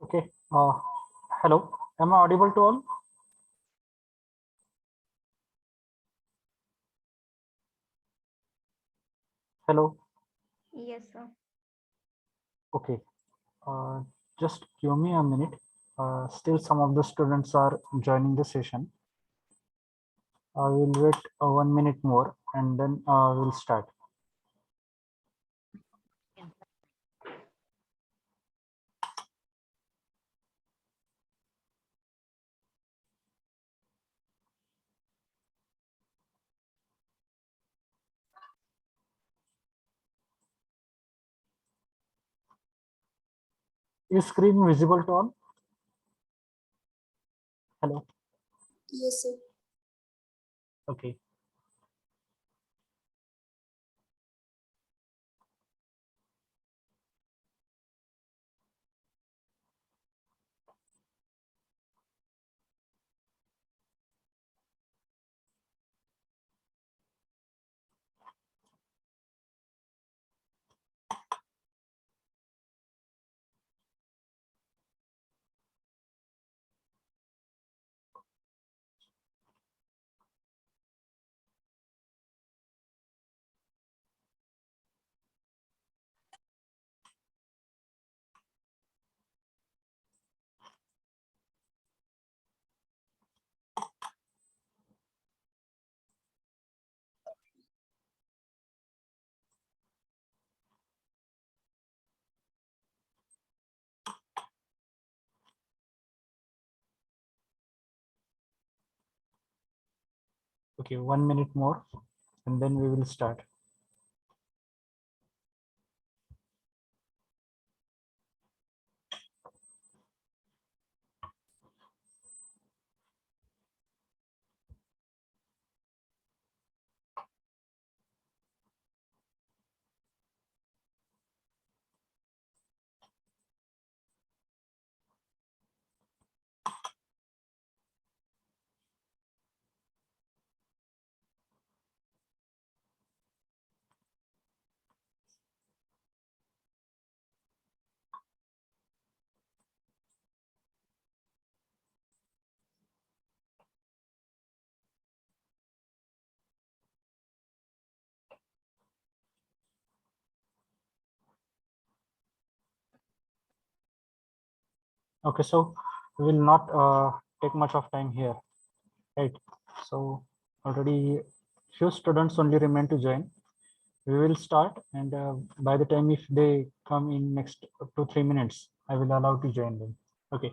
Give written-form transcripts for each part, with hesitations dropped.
Okay. Hello. Am I audible to all? Hello. Yes, sir. Okay. Uh, just give me a minute. Still, some of the students are joining the session. I will wait 1 minute more and then we'll start. Is screen visible to all? Hello. Yes, sir. Okay. Okay. 1 minute more and then we will start. Okay. So we will not take much of time here. Right. So already few students only remain to join. We will start, and by the time if they come in next 2-3 minutes, I will allow to join them. Okay.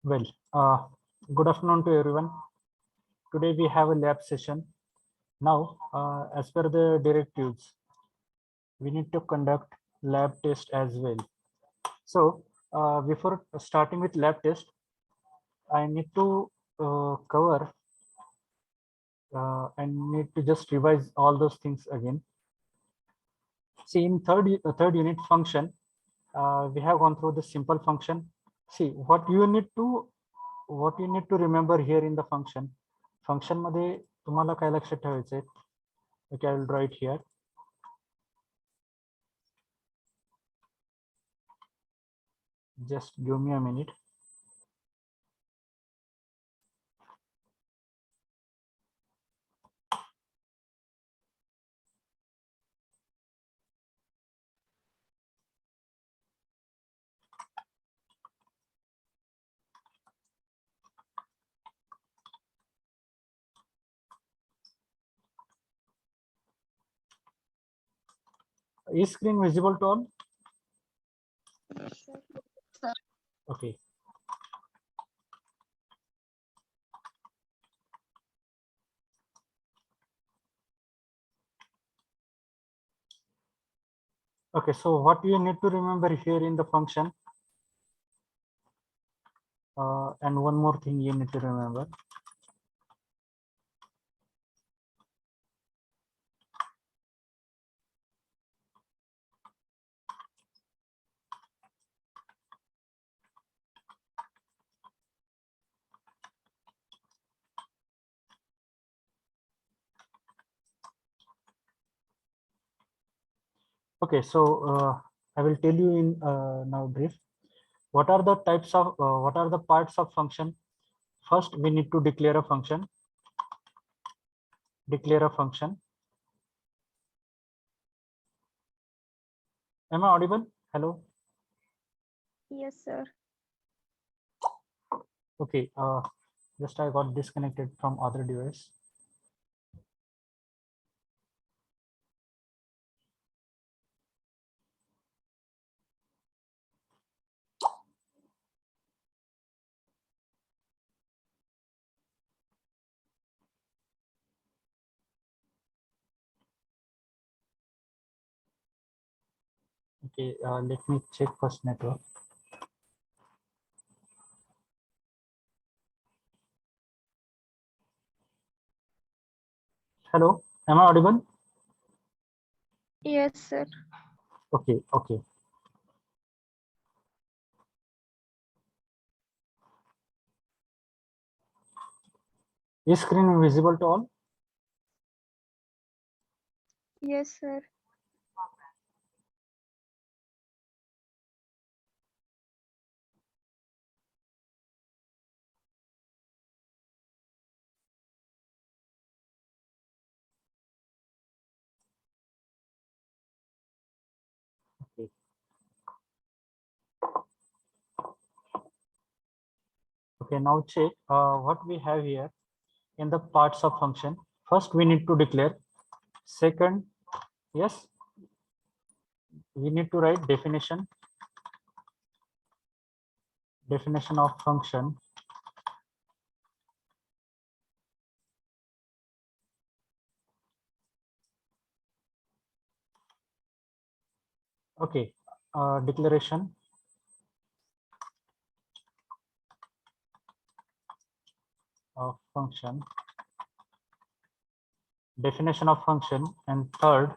Well, good afternoon to everyone. Today we have a lab session. Now, as per the directives, we need to conduct lab test as well. So before starting with lab test, I need to cover and need to just revise all those things again. See, in third unit function, we have gone through the simple function. See, what you need to remember here in the function मध्ये तुम्हाला काय लक्षात ठेवायचं आहे? Okay, I will draw it here. Just give me a minute. Is screen visible to all? Okay. Okay, so what you need to remember here in the function, and one more thing you need to remember. Okay, so I will tell you in now brief. What are the types of what are the parts of function? First, we need to declare a function. Declare a function. Am I audible? Hello. Yes, sir. Okay. Just I got disconnected from other device. Okay. Let me check first network. Hello. Am I audible? Yes, sir. Okay. Okay. Is screen visible to all? Yes, sir. Okay. Okay. Now check what we have here in the parts of function. First, we need to declare. Second, yes, we need to write definition. Definition of function. Okay. Declaration of function. Definition of function, and third,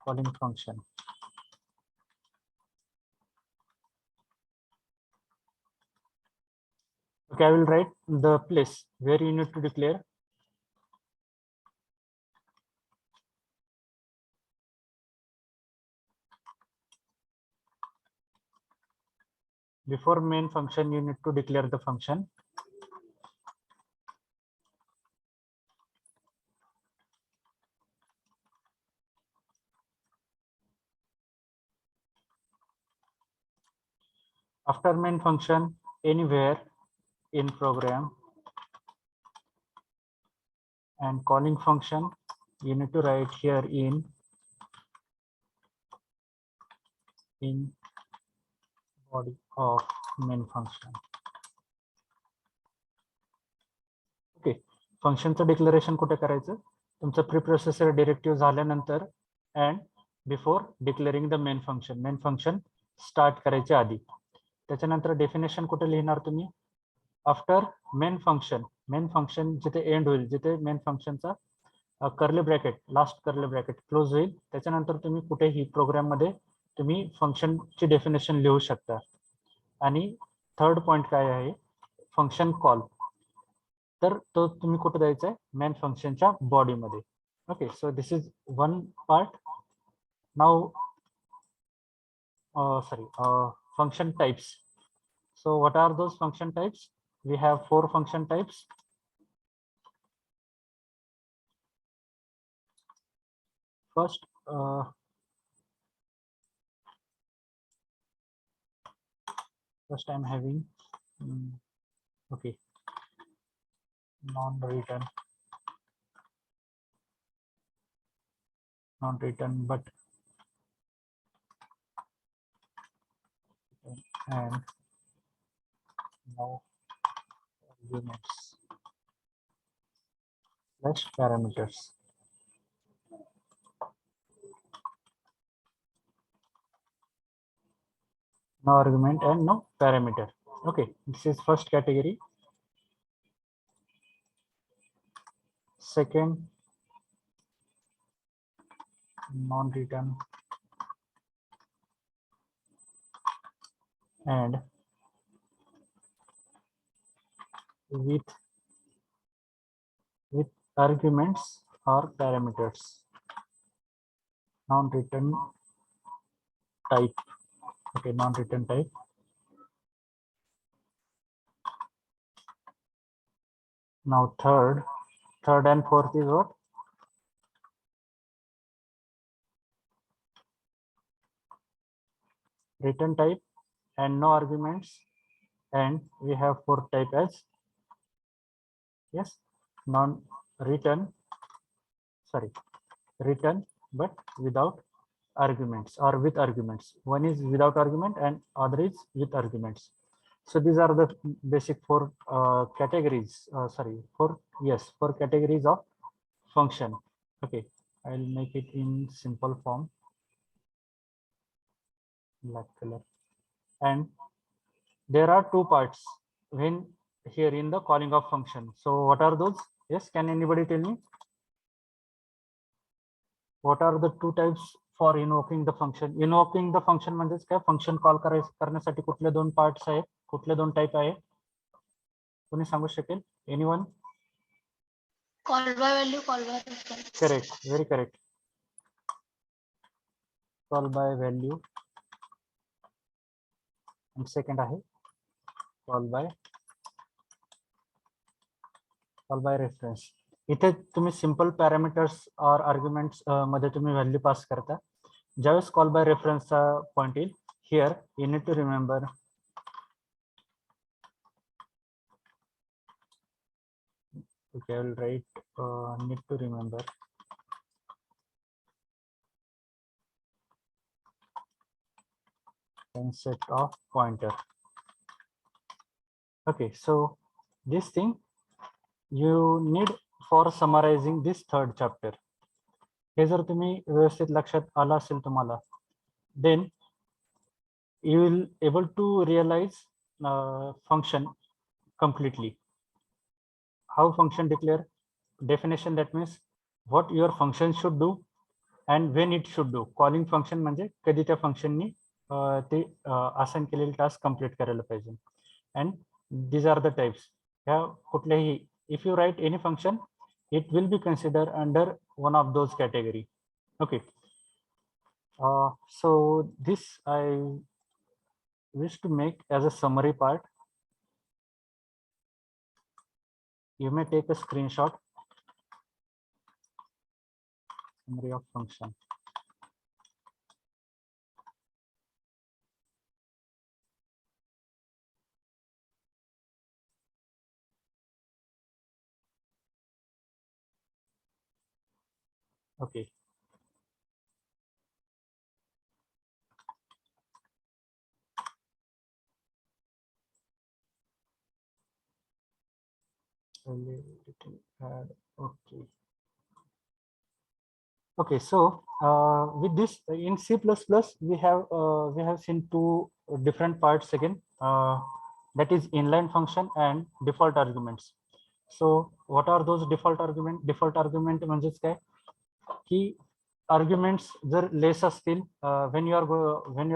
calling function. Okay, I will write the place where you need to declare. Before main function, you need to declare the function. After main function, anywhere in program, and calling function, you need to write here in body of main function. Okay. फंक्शनचं declaration कुठे करायचं? तुमचं preprocessor directive झाल्यानंतर and before declaring the main function start करायच्या आधी. त्याच्यानंतर definition कुठे लिहिणार तुम्ही? आफ्टर मेन फंक्शन जिथे एंड होईल, जिथे मेन फंक्शनचा curly bracket, last curly bracket close होईल, त्याच्यानंतर तुम्ही कुठेही प्रोग्राममध्ये तुम्ही फंक्शनची डेफिनेशन लिहू शकता. आणि थर्ड पॉईंट काय आहे? Function call. तर तो तुम्ही कुठे द्यायचा आहे? मेन फंक्शनच्या बॉडीमध्ये. Okay, so this is one part. Now function types. So what are those function types? We have 4 function types. First, I'm having okay, non-written, but and no arguments slash parameters. No argument and no parameter. Okay, this is first category. Second, non-written and with arguments or parameters. Non-written type Okay, non-return type. Now third and fourth is what? Return type and no arguments, and we have fourth type as, yes, non-return, sorry, return but without arguments or with arguments. One is without argument and other is with arguments. So these are the basic four categories. Four categories of function. Okay, I'll make it in simple form, black color. And there are two parts when here in the calling of function. So what are those? Yes, can anybody tell me? What are the two types for invoking the function? Invoking the function म्हणजेच काय? Function call करण्यासाठी कुठले दोन parts आहेत, कुठले दोन type आहे, कोणी सांगू शकेल? Anyone? Call by value, call by reference. Correct, very correct. Call by value and second आहे call by reference. इथे तुम्ही सिंपल पॅरामीटर्स और आर्ग्युमेंट्स मध्ये तुम्ही व्हॅल्यू पास करता. ज्यावेळेस कॉल बाय रेफरन्सचा पॉइंट येईल, here you need to remember okay, I will write need to remember concept of pointer. Okay, so this thing you need for summarizing this third chapter. हे जर तुम्ही व्यवस्थित लक्षात आला असेल तुम्हाला, then you will able to realize function completely. How function declare? Definition, that means what your function should do and when it should do. Calling function म्हणजे कधी त्या फंक्शननी ते असाइन केलेले टास्क कंप्लीट करायला पाहिजे. And these are the types. ह्या कुठल्याही, if you write any function, it will be considered under one of those category. Okay. So this I wish to make as a summary part. You may take a screenshot. Summary of function. Okay. Okay. Okay, so with this in C++, we have seen two different parts again, that is inline function and default arguments. So what are those default argument? Default argument म्हणजेच काय की arguments जर less असतील, when you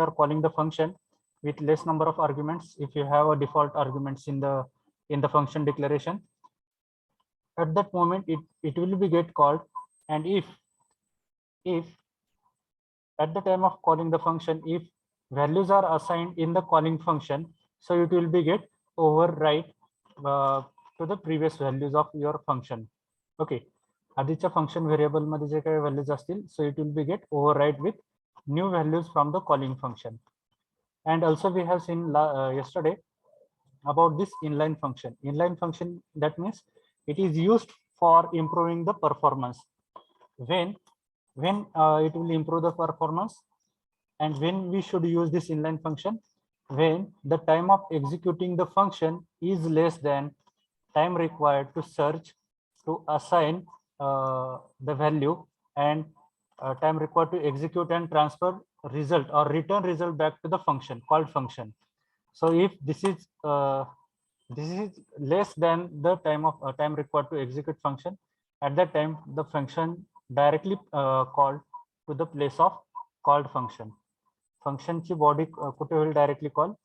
are calling the function with less number of arguments, if you have a default arguments in the function declaration, at that moment it will be get called, and if at the time of calling the function, if values are assigned in the calling function, so it will be get overwrite to the previous values of your function. Okay, आधीच्या function variable मध्ये जे काही values असतील, so it will be get override with new values from the calling function. And also we have seen yesterday about this inline function. Inline function, that means it is used for improving the performance. When it will improve the performance, and when we should use this inline function, when the time of executing the function is less than time required to search, to assign the value, and time required to execute and transfer result or return result back to the function called function. So if this is less than the time required to execute function, at that time the function directly called to the place of called function. Function ची body कुठे होईल directly call?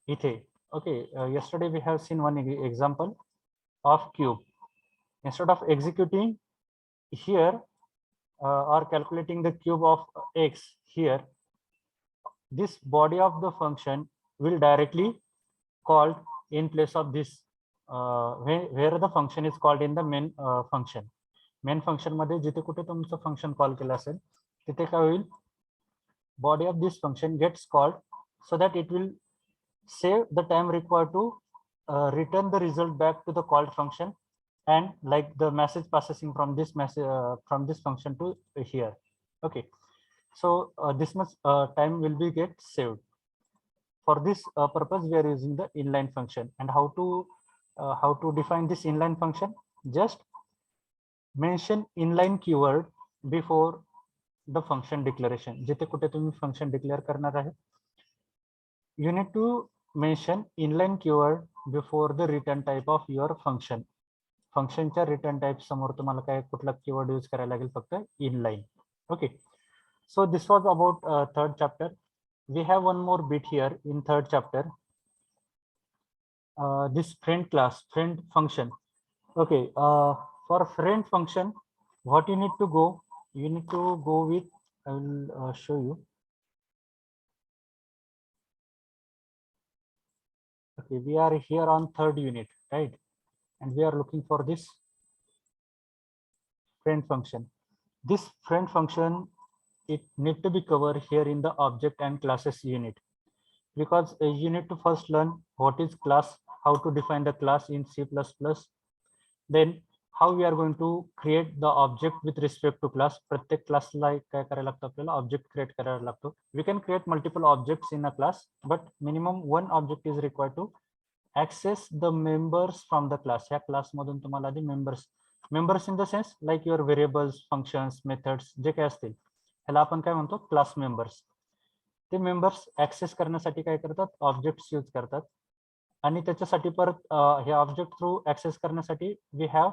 इथे. Okay, yesterday we have seen one example of cube. Instead of executing here or calculating the cube of x here, this body of the function will directly called in place of this where the function is called in the main function. Main function मध्ये जिथे कुठे तुमचं function call केलं असेल तिथे काय होईल, body of this function gets called so that it will save the time required to return the result back to the called function, and like the message processing from this message from this function to here. Okay, so this much time will be get saved. For this purpose we are using the inline function. And how to define this inline function? Just mention inline keyword before the function declaration. जिथे कुठे तुम्ही function declare करणार आहे, you need to mention inline keyword before the return type of your function. फंक्शनच्या return type समोर तुम्हाला काय कुठला कीवर्ड यूज करायला लागेल, फक्त inline. Okay, so this was about third chapter. We have one more bit here in third chapter. This friend class, friend function. Okay, for friend function, what you need to go with, I will show you. Okay, we are here on third unit, right? And we are looking for this friend function. This friend function, it need to be covered here in the object and classes unit, because you need to first learn what is class, how to define the class in C++, then how we are going to create the object with respect to class. प्रत्येक क्लासला काय करायला लागतं आपल्याला, object create करायला लागतो. We can create multiple objects in a class, but minimum one object is required to access the members from the class. ह्या class मधून तुम्हाला आधी members in the sense like your variables, functions, methods जे काय असतील ह्याला आपण काय म्हणतो, क्लास मेंबर्स. ते मेंबर्स ऍक्सेस करण्यासाठी काय करतात, ऑब्जेक्ट्स यूज करतात. आणि त्याच्यासाठी परत हे ऑब्जेक्ट थ्रू ऍक्सेस करण्यासाठी we have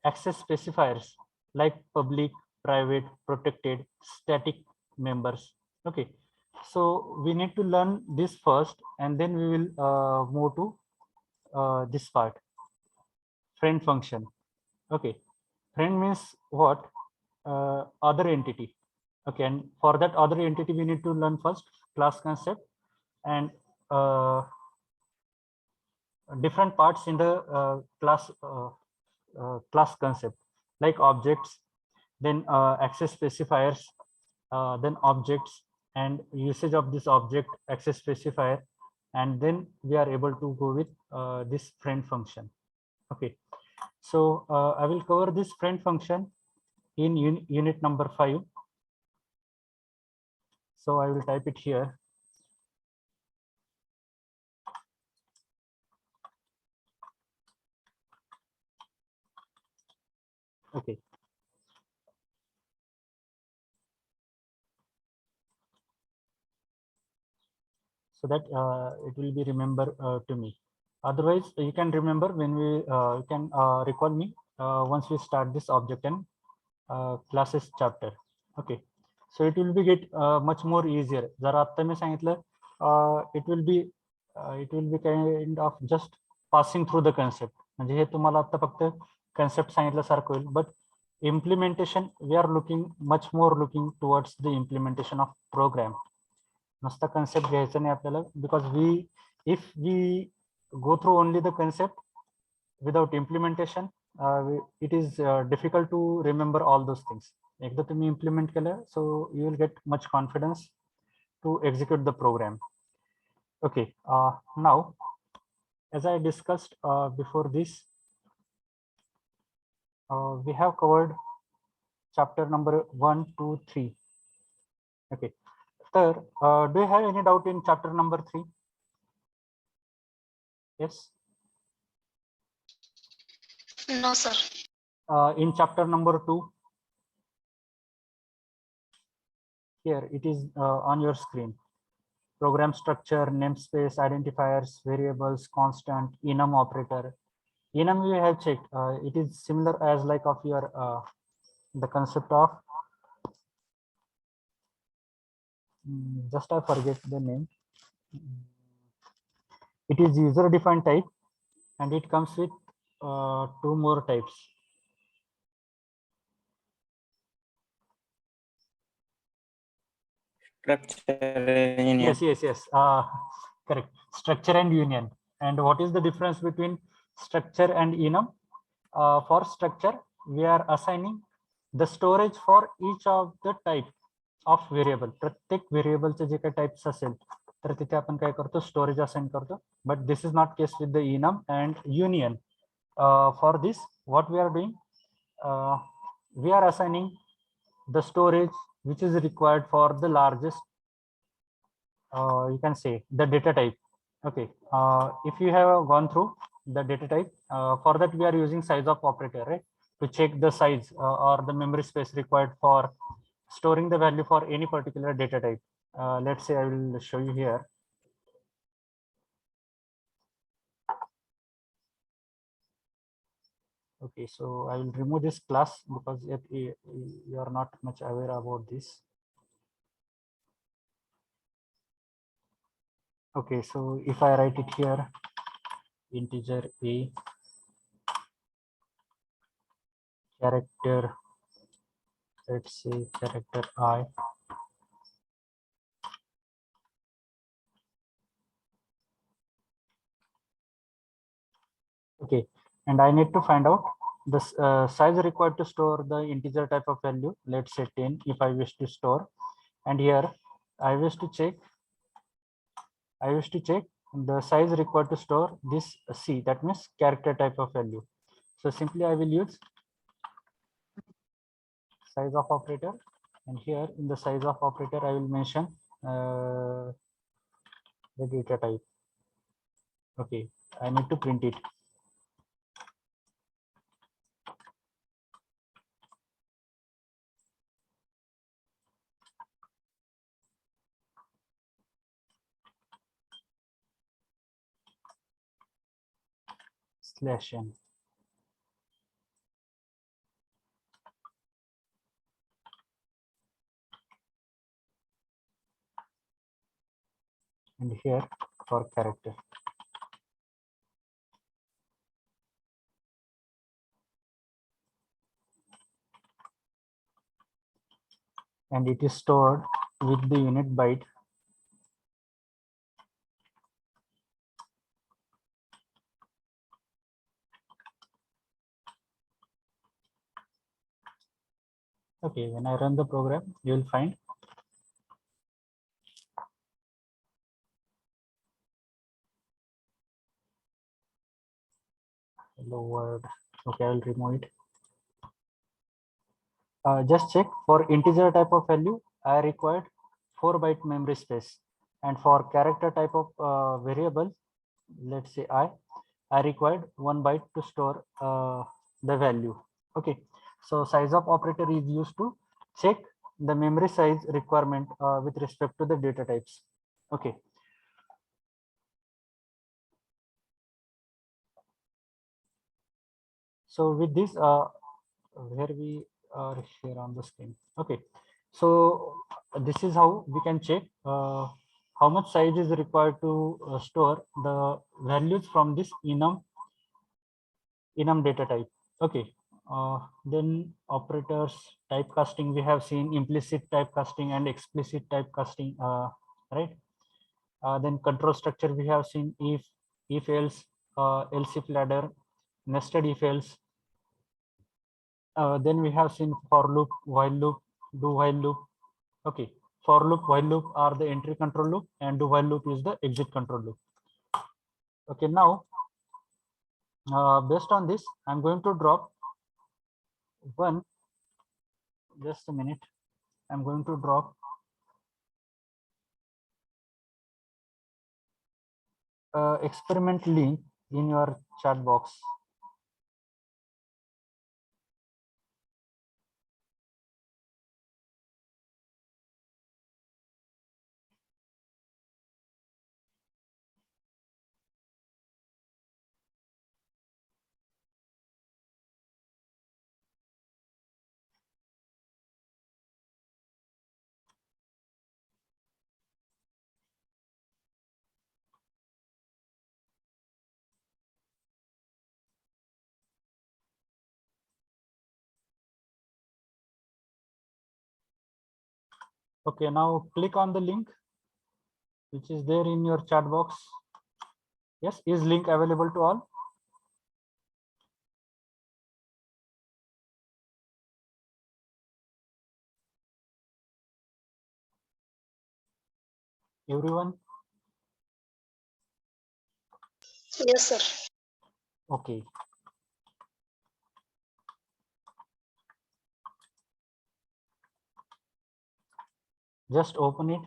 access specifiers like public, private, protected, static members. Okay, so we need to learn this first and then we will move to this part, friend function. Okay, friend means what? Other entity. Okay, and for that other entity we need to learn first class concept and different parts in the class concept, like objects, then access specifiers, then objects and usage of this object access specifier, and then we are able to go with this friend function. Okay, so I will cover this friend function in unit number 5. So I will type it here. Okay. So that it will be remember to me. Otherwise, you can remember when we you can recall me once we start this object and classes chapter. Okay, so it will be get much more easier. जर आता मी सांगितलं it will be kind of just passing through the concept. म्हणजे हे तुम्हाला आता फक्त concept सांगितल्यासारखं होईल, but implementation we are looking towards the implementation of program. नुसता concept घ्यायचं नाही आपल्याला, because if we go through only the concept without implementation, it is difficult to remember all those things. एकदा तुम्ही implement केलं, so you will get much confidence to execute the program. Okay, now as I discussed before this, we have covered chapter number 1, 2, 3. Okay, sir, do you have any doubt in chapter number 3? Yes. No, sir. In chapter number 2, here it is on your screen. Program structure, namespace, identifiers, variables, constant, enum operator. Enum we have checked. It is similar as like of your the concept of just I forget the name. It is user defined type and it comes with 2 more types. Structure and union. Yes. Correct. Structure and union. And what is the difference between structure and enum? For structure, we are assigning the storage for each of the type of variable. प्रत्येक व्हेरिएबलचे जे काही types असेल तर तिथे आपण काय करतो, storage assign करतो. But this is not case with the enum and union. For this, what we are doing, we are assigning the storage which is required for the largest, you can say, the data type. Okay, if you have gone through the data type, for that we are using size of operator, right, to check the size or the memory space required for storing the value for any particular data type. Let's say I will show you here. Okay, so I will remove this class because you are not much aware about this. Okay, so if I write it here, integer a, character, let's say character I, okay, and I need to find out the size required to store the integer type of value, let's say 10 if I wish to store. And here I wish to check the size required to store this C, that means character type of value. So simply I will use size of operator, and here in the size of operator I will mention the data type. Okay, I need to print it. /n. And here for character. And it is stored with the unit byte. Okay, when I run the program, you will find hello world. Okay, I will remove it. Just check for integer type of value, I required 4 byte memory space, and for character type of variable, let's say I required 1 byte to store the value. Okay, so size of operator is used to check the memory size requirement with respect to the data types. Okay. So with this, where we are here on the screen. Okay, so this is how we can check how much size is required to store the values from this enum data type. Okay, then operators typecasting, we have seen implicit typecasting and explicit typecasting, right? Then control structure, we have seen if else, else if ladder, nested if else. Then we have seen for loop, while loop, do while loop. Okay, for loop, while loop are the entry control loop, and do while loop is the exit control loop. Okay, now based on this, I'm going to drop one. Just a minute. I'm going to drop experiment link in your chat box. Okay, now click on the link which is there in your chat box. Yes, is link available to all? Everyone? Yes, sir. Okay. Just open it.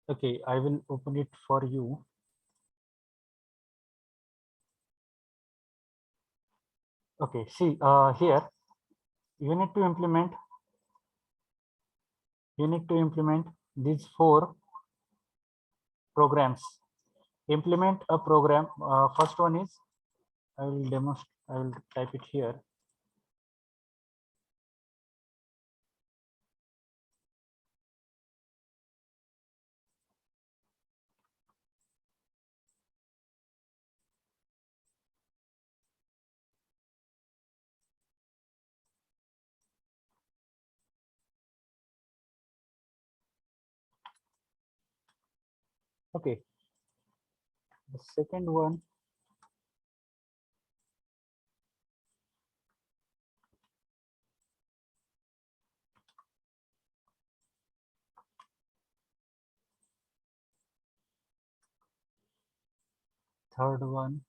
Okay, I will open it for you. Okay, see here you need to implement these 4 programs. Implement a program. First one is, I will demonstrate, I will type it here. Okay, the second one, third one,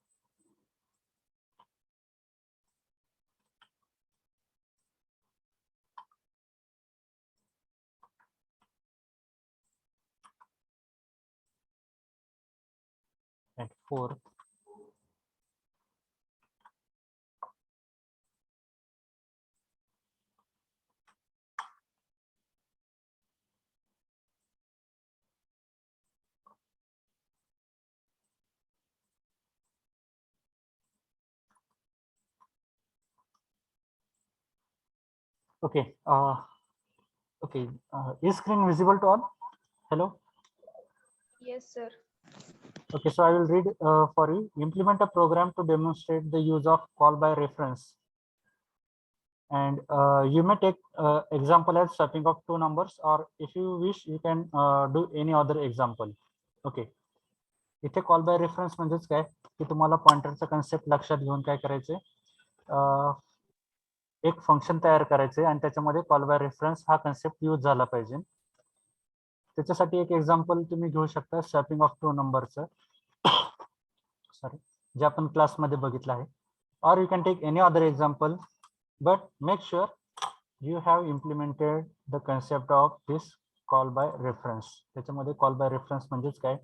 and fourth. Okay, okay, is screen visible to all? Hello. Yes, sir. Okay, so I will read for you. Implement a program to demonstrate the use of call by reference. And you may take example as swapping of 2 numbers, or if you wish, you can do any other example. Okay. इथे call by reference म्हणजेच काय की तुम्हाला पॉइंटरचा concept लक्षात घेऊन काय करायचे, एक फंक्शन तयार करायचे आणि त्याच्यामध्ये कॉल बाय रेफरन्स हा कन्सेप्ट यूज झाला पाहिजे. त्याच्यासाठी एक एक्झाम्पल तुम्ही घेऊ शकता स्वॅपिंग ऑफ 2 नंबरचं, सॉरी, जे आपण क्लासमध्ये बघितलं आहे. और you can take any other example, but make sure you have implemented the concept of this call by reference. त्याच्यामध्ये कॉल बाय रेफरन्स म्हणजेच काय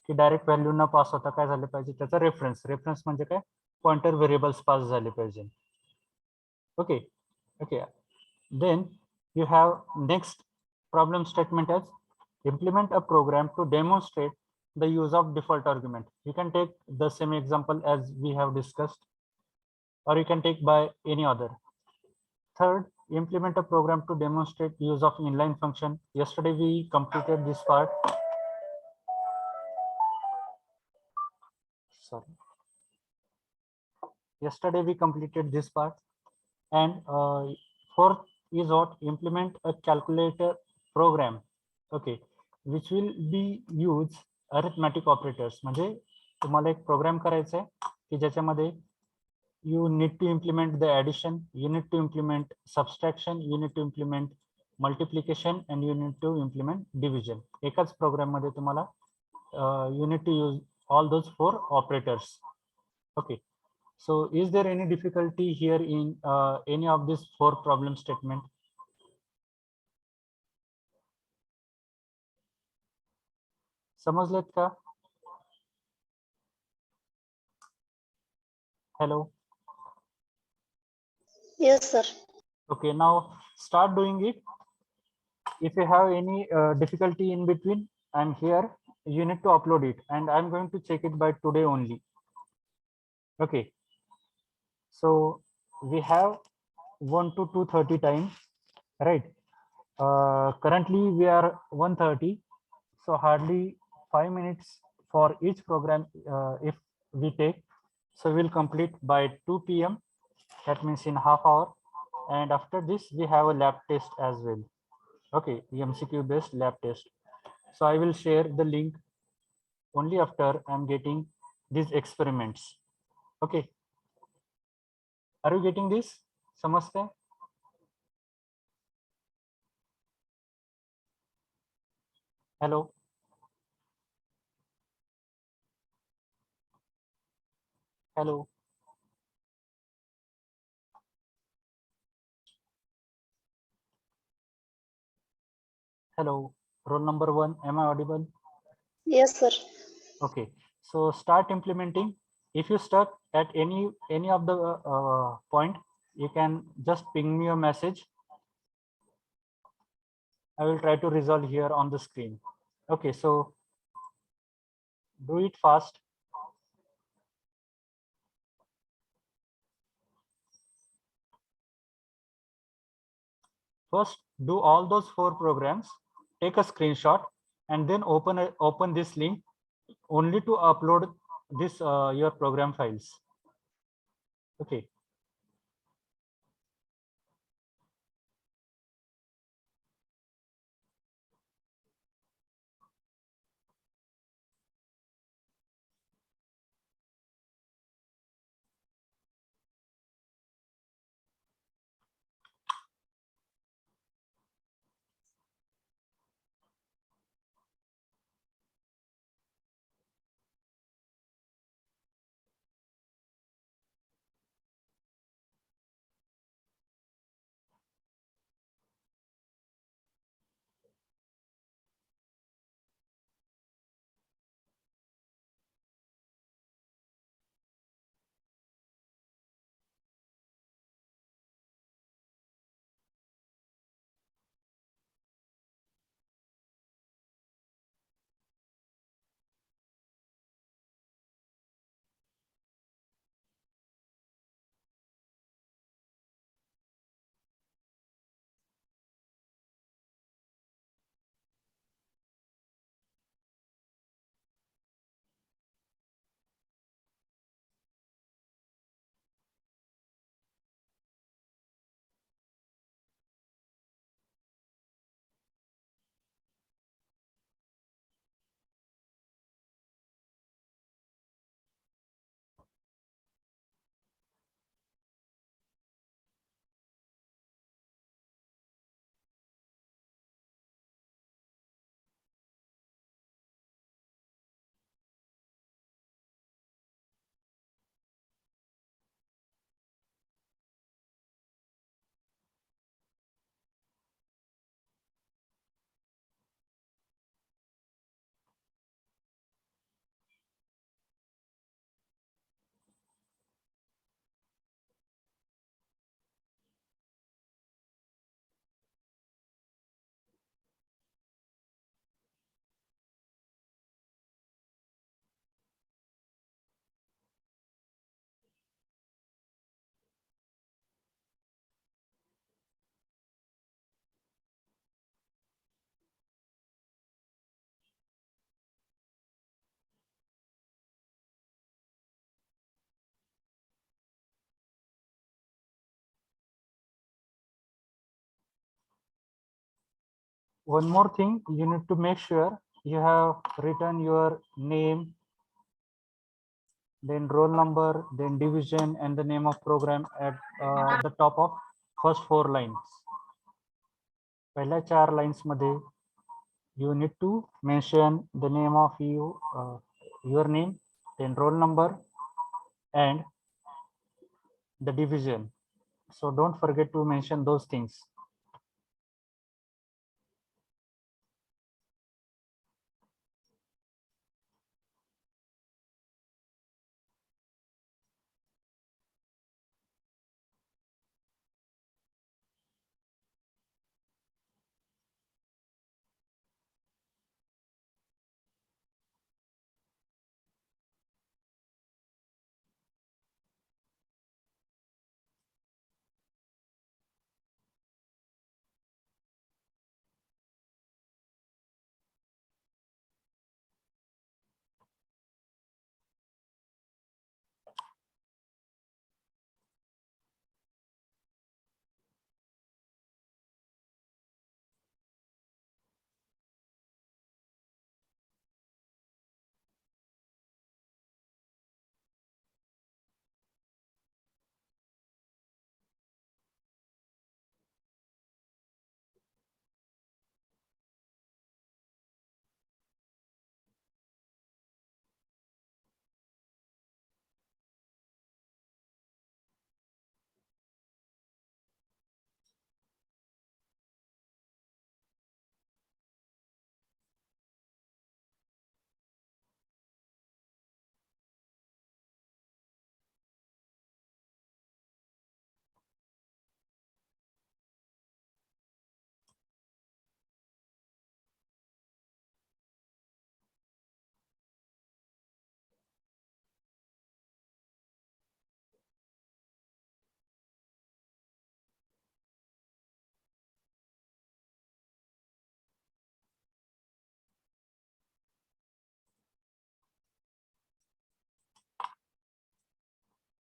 की डायरेक्ट व्हॅल्यू न पास होता काय झाले पाहिजे, त्याचा रेफरन्स म्हणजे काय, पॉइंटर व्हेरिएबल्स पास झाले पाहिजे. Okay okay, then you have next problem statement as implement a program to demonstrate the use of default argument. You can take the same example as we have discussed, or you can take by any other. Third, implement a program to demonstrate use of inline function. Yesterday we completed this part. Sorry. Yesterday we completed this part. And fourth is what, implement a calculator program. Okay, which will be use arithmetic operators. म्हणजे तुम्हाला एक programme करायचा आहे की ज्याच्यामध्ये you need to implement the addition, you need to implement subtraction, you need to implement multiplication, and you need to implement division. एकाच programme मध्ये तुम्हाला you need to use all those 4 operators. Okay, so is there any difficulty here in any of these 4 problem statement? समजलेत का? Hello. Yes, sir. Okay, now start doing it. if you have any difficulty in between, I'm here. You need to upload it, and I'm going to check it by today only. Okay. So we have 1 to 2:30 time, right? Currently we are 1:30, so hardly 5 minutes for each program if we take. So we'll complete by 2 p.m. That means in half hour. And after this, we have a lab test as well. Okay, MCQ based lab test. So I will share the link only after I'm getting these experiments. Okay. Are you getting this? Samajte? Hello. Hello. Hello. Roll number 1. Am I audible? Yes, sir. Okay. So start implementing. If you stuck at any of the point, you can just ping me a message. I will try to resolve here on the screen. Okay. So do it fast. First, do all those 4 programs, take a screenshot, and then open this link only to upload this your program files. Okay. One more thing, you need to make sure you have written your name, then roll number, then division, and the name of program at the top of first 4 lines. पहिल्या 4 lines मध्ये you need to mention the name of your name, then roll number, and the division. So don't forget to mention those things.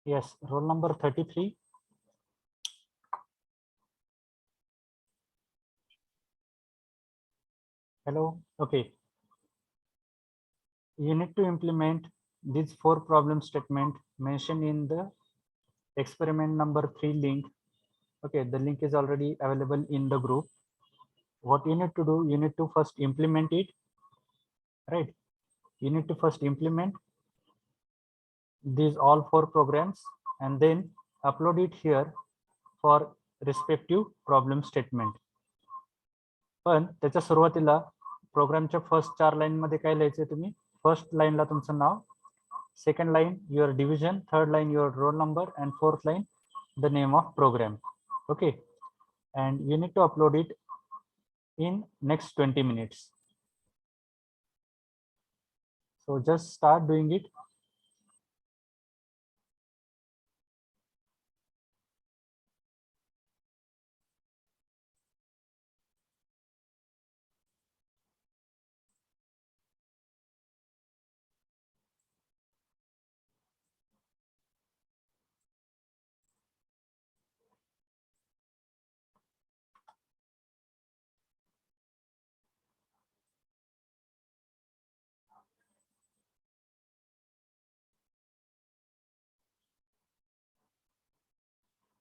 Yes, roll number 33. Hello. Okay. You need to implement these 4 problem statement mentioned in the experiment number 3 link. Okay, the link is already available in the group. What you need to do, you need to first implement it, right? You need to first implement these all 4 programs and then upload it here for respective problem statement. पण त्याच्या सुरुवातीला प्रोग्रामच्या first 4 line मध्ये काय लिहायचंय तुम्ही? First लाईनला तुमचं नाव, second line your division, third line your roll number and fourth line the name of program. Okay, and you need to upload it in next 20 minutes. So just start doing it.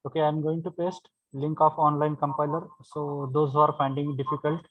Okay, I'm going to paste link of online compiler. So those who are finding it difficult,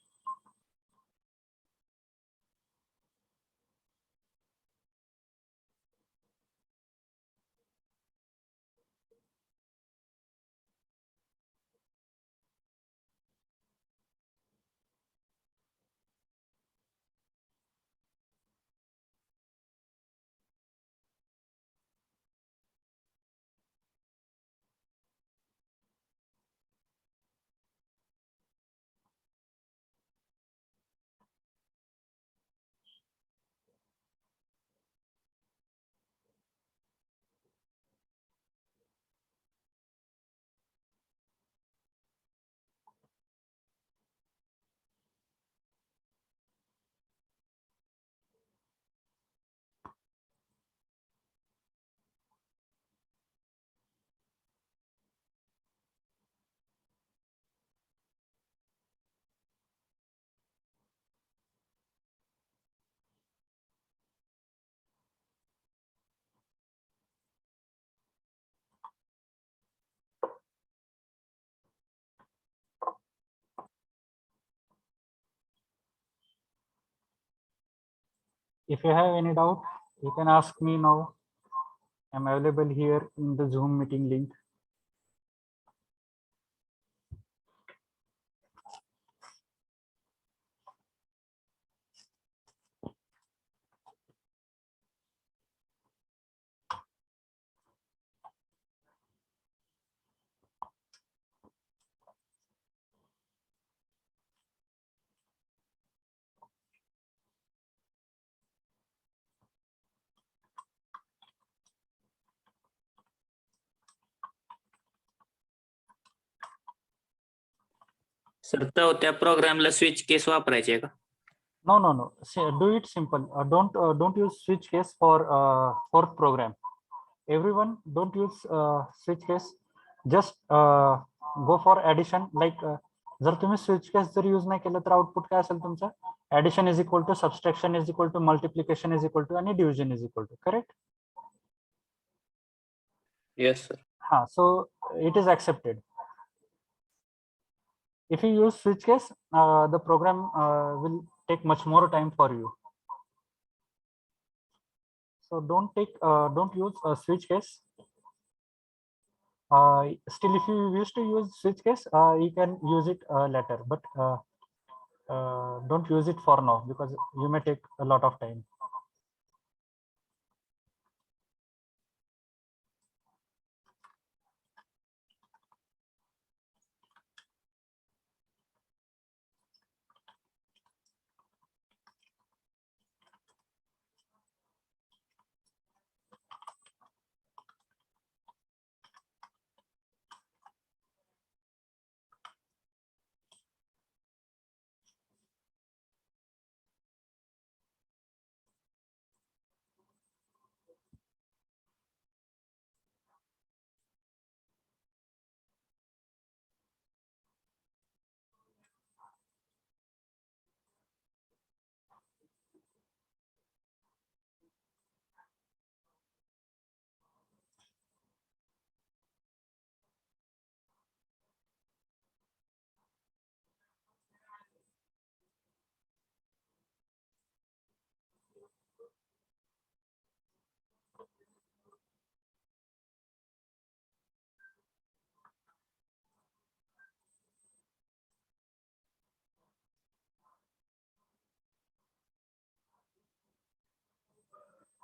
if you have any doubt, you can ask me now. I'm available here in the Zoom meeting link. Sir त्या प्रोग्रामला switch case वापरायचे आहे का? No, no, no. Do it simple. Don't use switch case for fourth program. Everyone, don't use switch case. Just go for addition. Like जर तुम्ही switch case जर use नाही केलं तर आउटपुट काय असेल तुमचं? Addition is equal to subtraction is equal to multiplication is equal to आणि division is equal to, correct? Yes, sir. So it is accepted. If you use switch case, the program will take much more time for you. So don't use a switch case. Still, if you wish to use switch case, you can use it later, but don't use it for now because you may take a lot of time.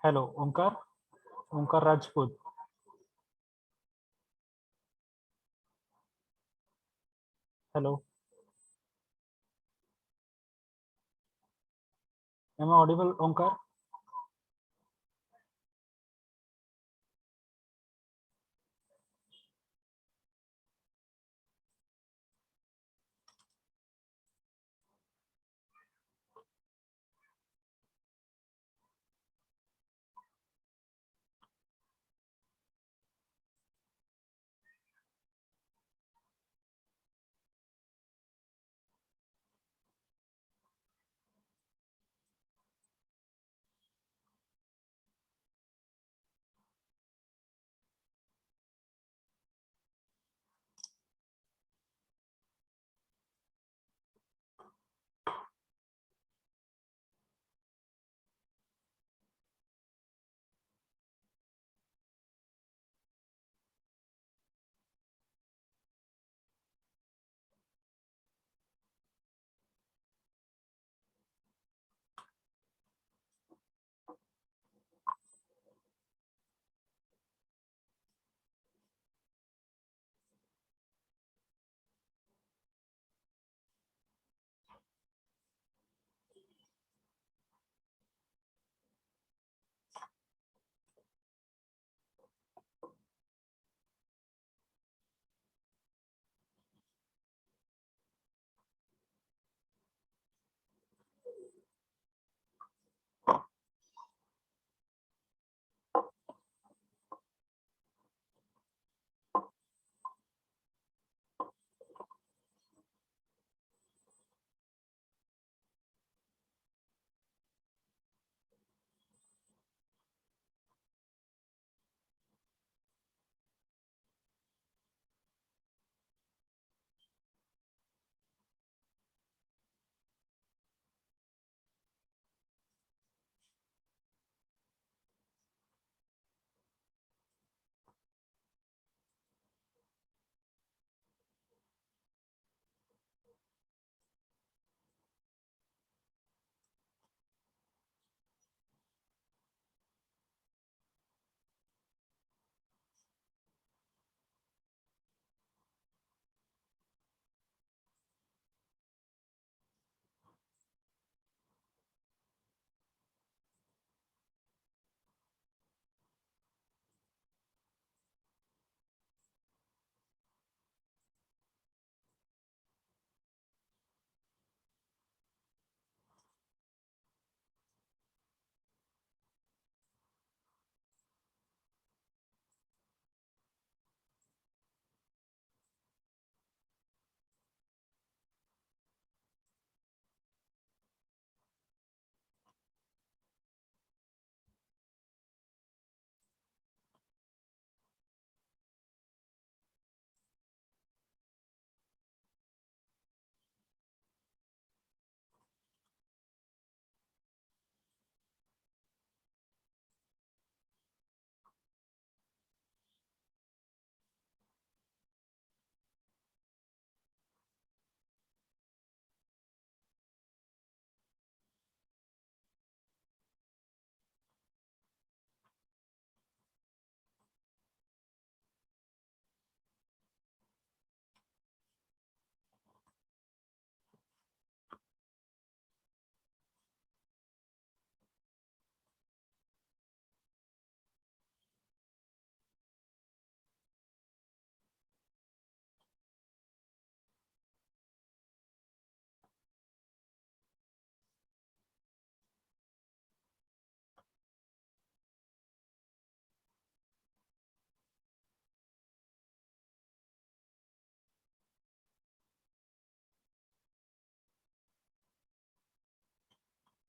Hello, Onkar Rajput. Hello. Am I audible, Onkar?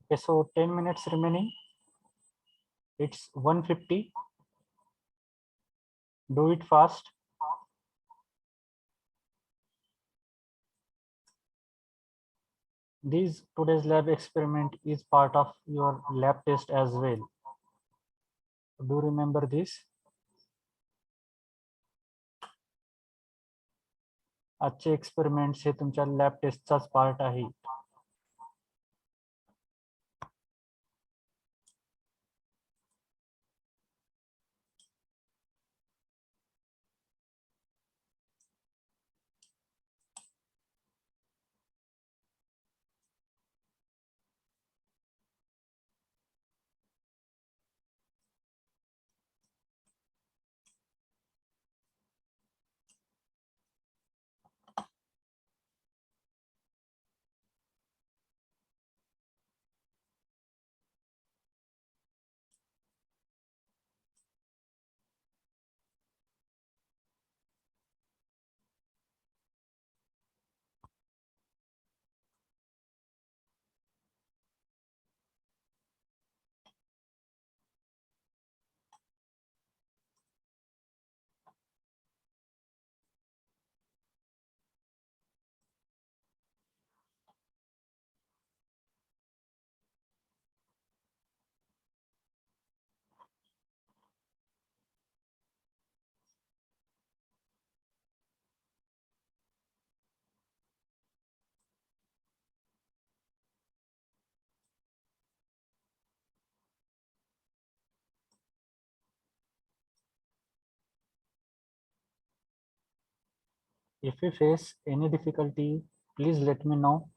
Okay, so 10 minutes remaining. It's 1:50. Do it fast. This today's lab experiment is part of your lab test as well. Do remember this. आजचे experiments हे तुमच्या lab टेस्टचाच part आहे. If you face any difficulty, please let me know.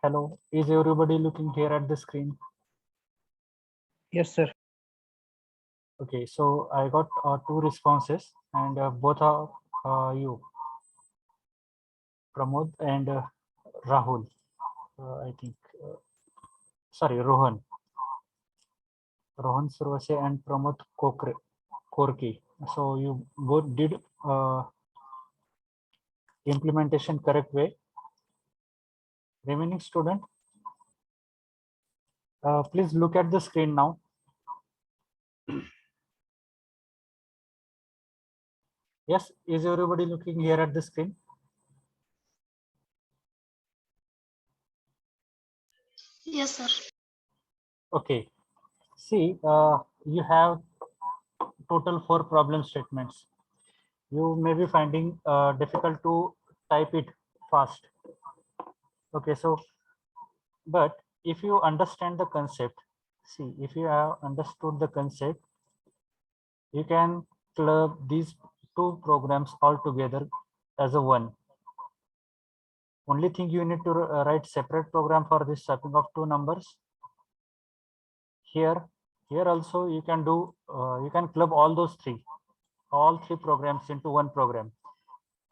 Hello, is everybody looking here at the screen? Yes, sir. Okay, so I got two responses, and both are you, Pramod and Rahul. I think, sorry, Rohan Survase and Pramod Korke. So you both did implementation correct way. Remaining student, please look at the screen now. Yes, is everybody looking here at the screen? Yes, sir. Okay. See, you have total 4 problem statements. You may be finding difficult to type it fast. Okay, so but if you understand the concept, see, if you have understood the concept, you can club these two programs all together as a one. Only thing you need to write separate program for this swapping of two numbers. Here also you can do, you can club all three programs into one program.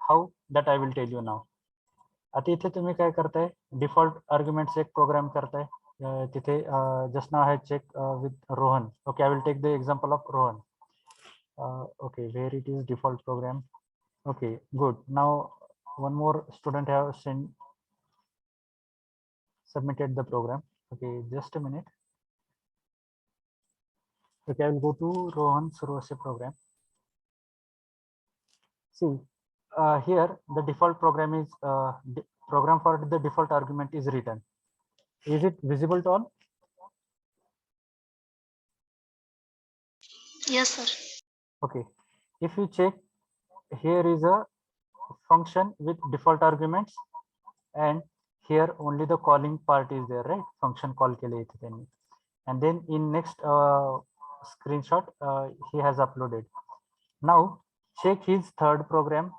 How? That I will tell you now. आता इथे तुम्ही काय करताय, default arguments एक programme करताय. तिथे just नाव आहे check with Rohan. Okay, I will take the example of Rohan. Okay, where it is default program. Okay, good. Now one more student have submitted the program. Okay, just a minute. Okay, I will go to Rohan Survase program. See, here the default program is program for the default argument is written. Is it visible to all? Yes, sir. Okay, if you check, here is a function with default arguments, and here only the calling part is there, right? Function call ke liye the, and then in next screenshot he has uploaded. Now check his third program.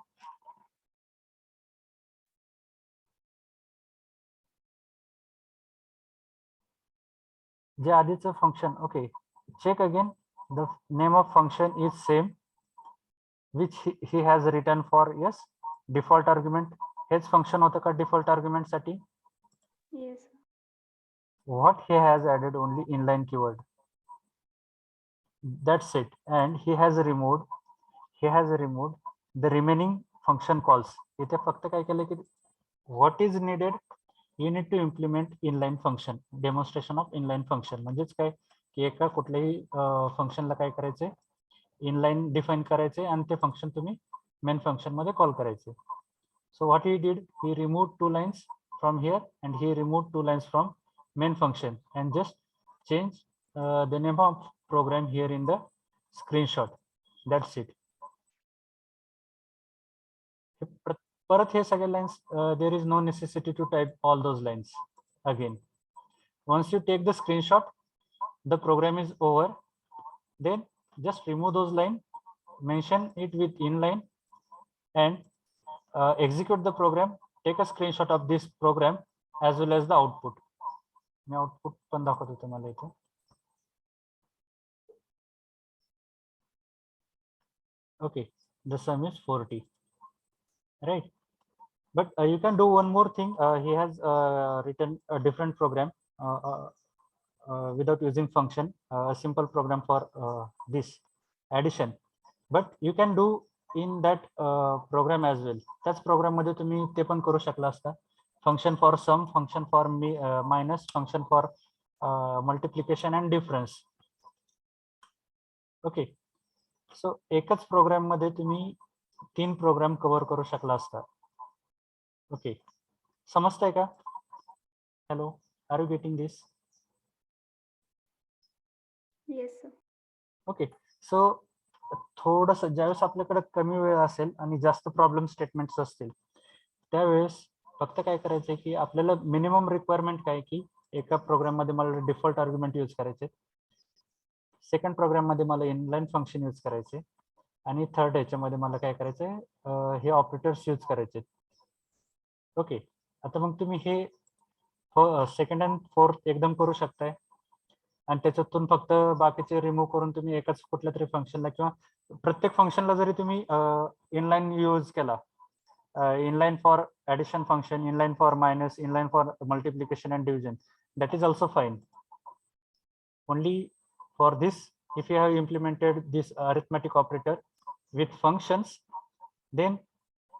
जे आधीचं function, okay, check again. The name of function is same, which he has written for, yes, default argument. H function होतं का default argument साठी? Yes. What he has added only inline keyword. That's it. And he has removed the remaining function calls. इथे फक्त काय केलं की what is needed, you need to implement inline function, demonstration of inline function. म्हणजेच काय की एका कुठल्याही फंक्शनला काय करायचे, इनलाइन डिफाइन करायचे आणि ते फंक्शन तुम्ही मेन फंक्शन मध्ये कॉल करायचे. So what he did, he removed 2 lines from here and he removed 2 lines from main function and just change the name of program here in the screenshot. That's it. परत हे सगळे lines, there is no necessity to type all those lines again. Once you take the screenshot, the program is over. Then just remove those lines, mention it with inline, and execute the program. Take a screenshot of this program as well as the output. Me output पण दाखवतो तुम्हाला इथे. Okay, the sum is 40, right? But you can do one more thing. He has written a different program without using function, a simple program for this addition. But you can do in that program as well. त्याच programme मध्ये तुम्ही ते पण करू शकला असता. Function for sum, function for minus, function for multiplication and difference. Okay, so एकच programme मध्ये तुम्ही 3 प्रोग्राम कव्हर करू शकला असता. ओके, समजतंय का? Hello, are you getting this? Yes, sir. Okay, so थोडंसं ज्यावेळेस आपल्याकडे कमी वेळ असेल आणि जास्त प्रॉब्लेम स्टेटमेंट्स असतील त्यावेळेस फक्त काय करायचं की आपल्याला मिनिमम रिक्वायरमेंट काय की एका प्रोग्राम मध्ये मला डिफॉल्ट आर्ग्युमेंट यूज करायचे, सेकंड प्रोग्राम मध्ये मला इनलाइन फंक्शन यूज करायचे, आणि थर्ड ह्याच्यामध्ये मला काय करायचंय, हे ऑपरेटर्स यूज करायचे. ओके, आता मग तुम्ही हे सेकंड अँड फोर्थ एकदम करू शकताय आणि त्याच्यातून फक्त बाकीचे रिमूव्ह करून तुम्ही एकाच कुठल्या तरी फंक्शनला किंवा प्रत्येक फंक्शनला जरी तुम्ही इनलाईन यूज केला, inline for addition function, inline for minus, inline for multiplication and division, that is also fine. Only for this, if you have implemented this arithmetic operator with functions, then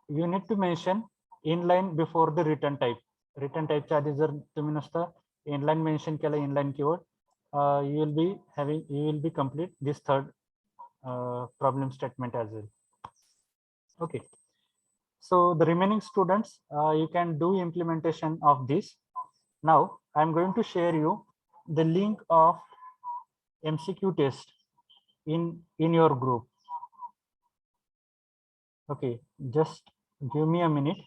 you need to mention inline before the return type. Return type च्या आधी जर तुम्ही नुसतं inline mention केलं, inline keyword, you will be complete this third problem statement as well. Okay. So the remaining students, you can do implementation of this. Now I'm going to share you the link of MCQ test in your group. Okay, just give me a minute.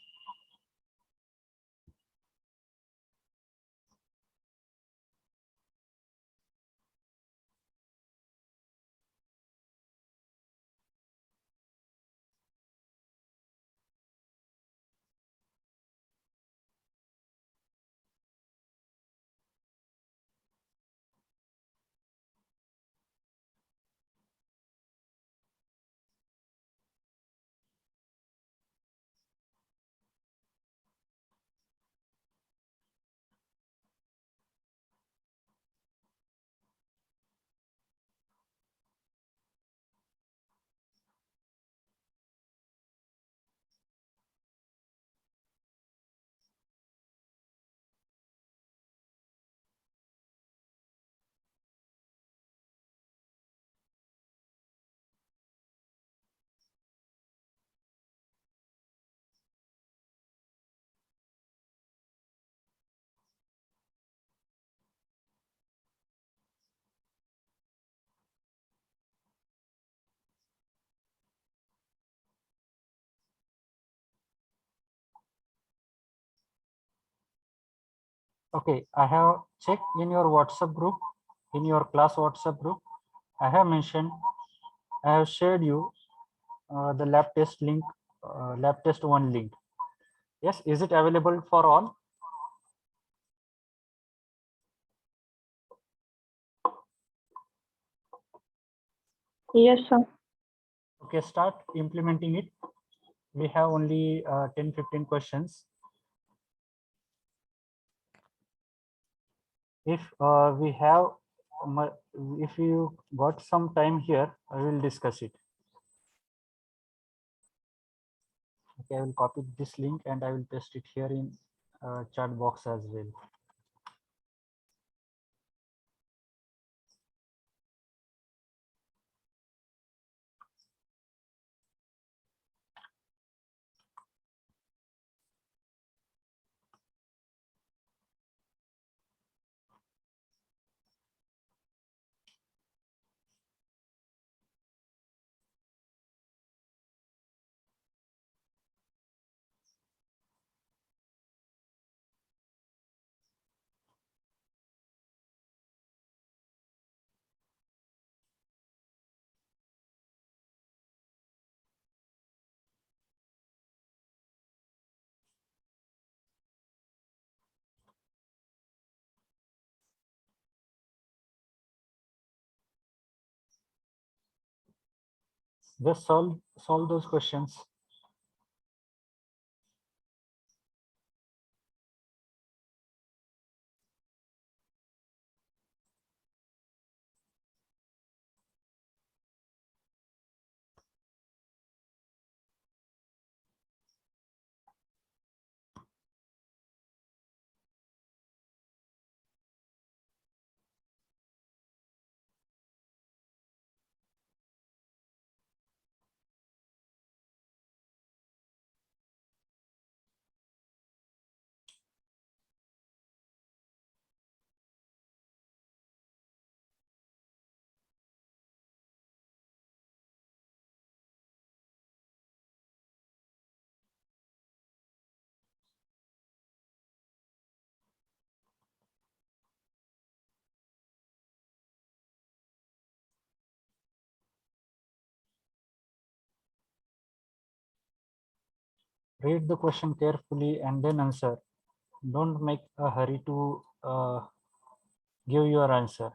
Okay, I have checked in your WhatsApp group, in your class WhatsApp group. I have mentioned, I have shared you the lab test link, lab test 1 link. Yes, is it available for all? Yes, sir. Okay, start implementing it. We have only 10-15 questions. If we have, if you got some time here, I will discuss it. Okay, I will copy this link and I will paste it here in chat box as well. Just solve those questions. Read the question carefully and then answer. don't make a hurry to give your answer.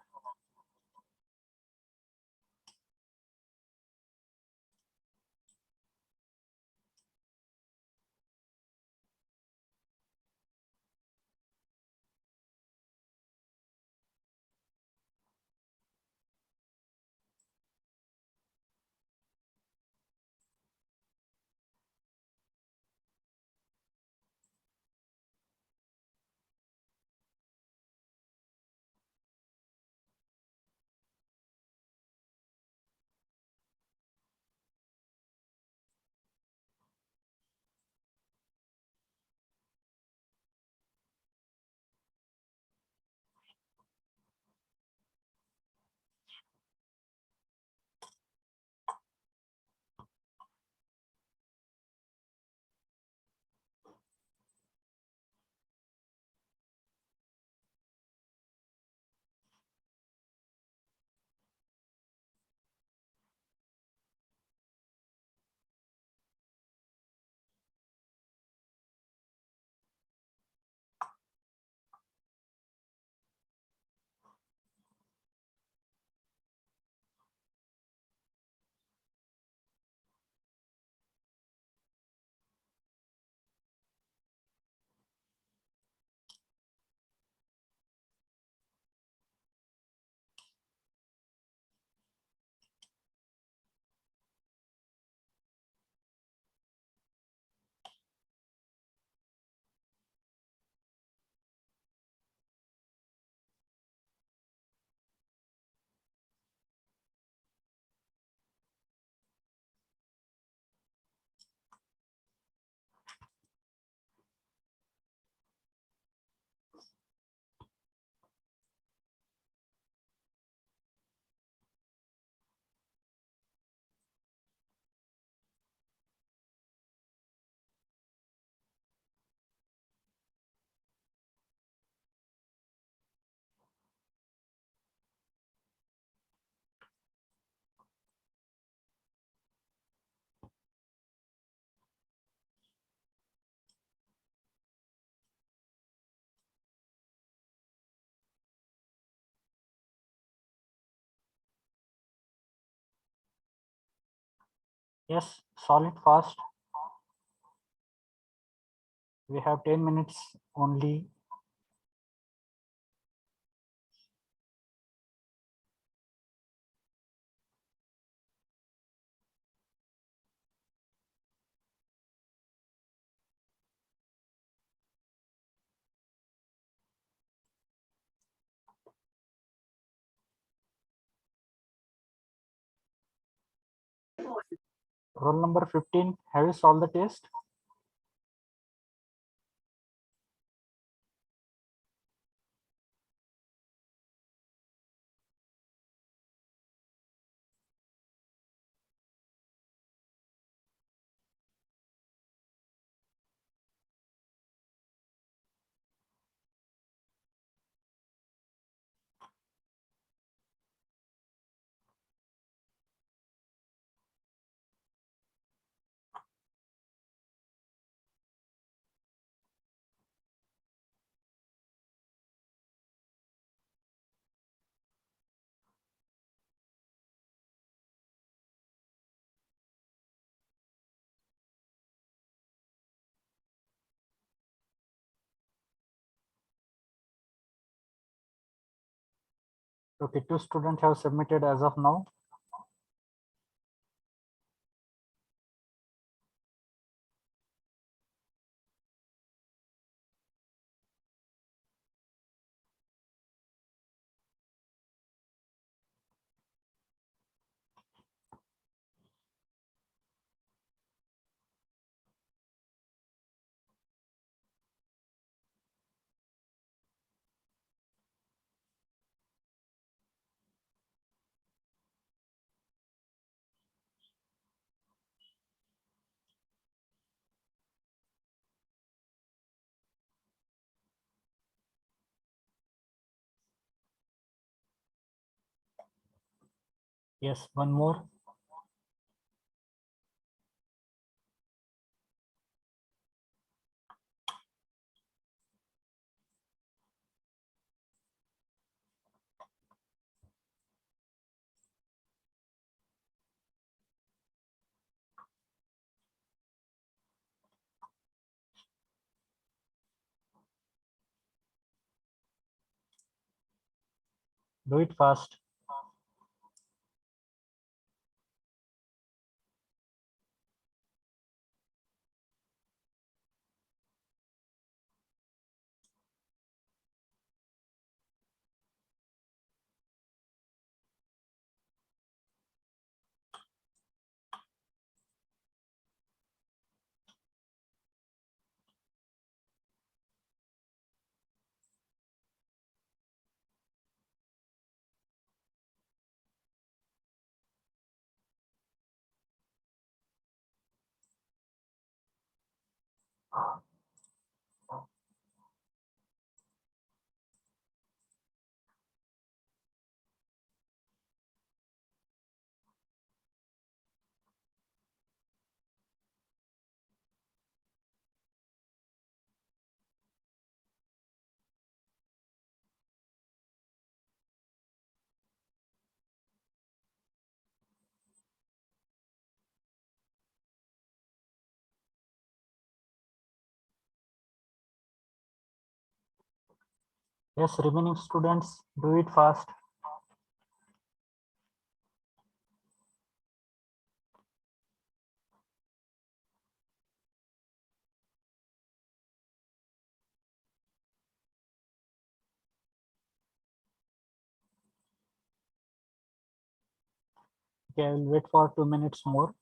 Yes, solve it fast. We have 10 minutes only. Roll number 15, have you solved the test? Okay, 2 students have submitted as of now. Yes, one more. Do it fast. Yes, remaining students, do it fast. Okay, I will wait for 2 minutes more.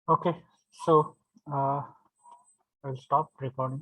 Okay, so I'll stop recording.